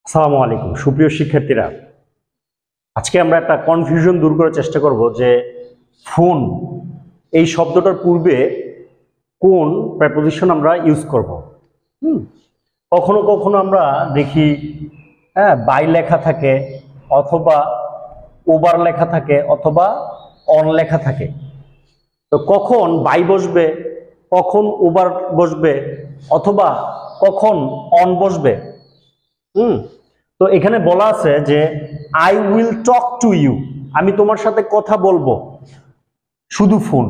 আসসালামু আলাইকুম সুপ্রিয় শিক্ষার্থীরা, আজকে আমরা একটা কনফিউশন দূর করার চেষ্টা করব যে ফোন এই শব্দটার পূর্বে কোন প্রেপোজিশন আমরা ইউজ করব। কখনো কখনো আমরা দেখি বাই লেখা থাকে, অথবা ওভার লেখা থাকে, অথবা অন লেখা থাকে। তো কখন বাই বসবে, কখন ওভার বসবে, অথবা কখন অন বসবে। তো এখানে বলা আছে যে I will talk to you, আমি তোমার সাথে কথা বলবো, শুধু ফোন।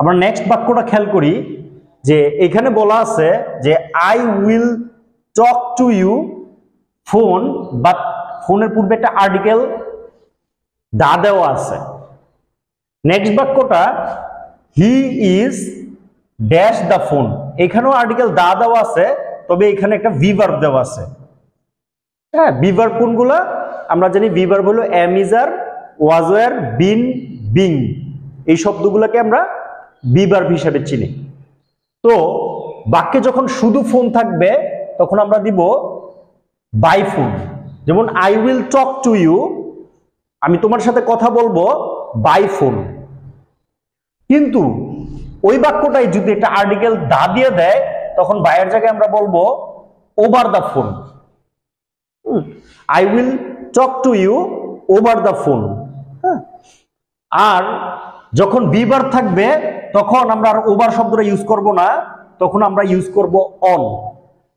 আমরা নেক্সট বাক্যটা খেয়াল করি যে এখানে বলা আছে যে I will talk to you phone, but ফোনের পূর্বে একটা আর্টিকেল দা দেওয়া আছে। নেক্সট বাক্যটা he is dash the phone, এখানেও আর্টিকেল দা দেওয়া আছে, তবে এখানে একটা ভি ভার্ব দেওয়া আছে। হ্যাঁ, ভি ভার্ব কোনগুলা আমরা জানি? ভি ভার্ব হলো am, is, are, was, were, been, being, এই শব্দগুলোকে আমরা ভি ভার্ব হিসেবে চিনি। তো বাক্যে যখন শুধু ফোন থাকবে তখন আমরা দিব বাই ফোন। যেমন I will talk to you, আমি তোমার সাথে কথা বলবো বাই ফোন। কিন্তু ওই বাক্যটাই যদি একটা আর্টিকেল দা দিয়ে দেয় তখন বাইয়ের জায়গায় আমরা বলবো over the phone. I will talk to you over the phone। আর যখন বি ভার্ব থাকবে তখন আমরা আর ওভার শব্দটা ইউজ করব না, তখন আমরা ইউজ করব অন।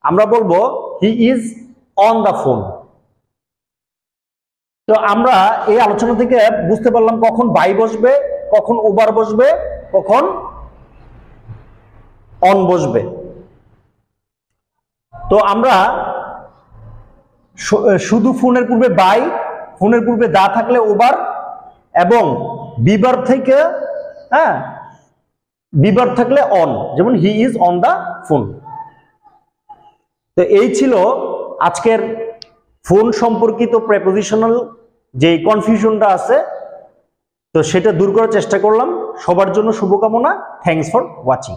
আমরা বলবো হি ইজ অন দ্য ফোন। তো আমরা এই আলোচনা থেকে বুঝতে পারলাম কখন বাই বসবে, কখন ওভার বসবে, কখন অন বসবে। তো আমরা শুধু ফোনের পূর্বে বাই, ফোনের পূর্বে দা থাকলে ওভার, এবং বি ভার্ব থেকে বি ভার্ব থাকলে অন, যেমন he is on the phone. তো এই ছিল আজকের ফোন সম্পর্কিত প্রেপোজিশনাল যে কনফিউশনটা আছে, তো সেটা দূর করার চেষ্টা করলাম। সবার জন্য শুভকামনা। Thanks for watching.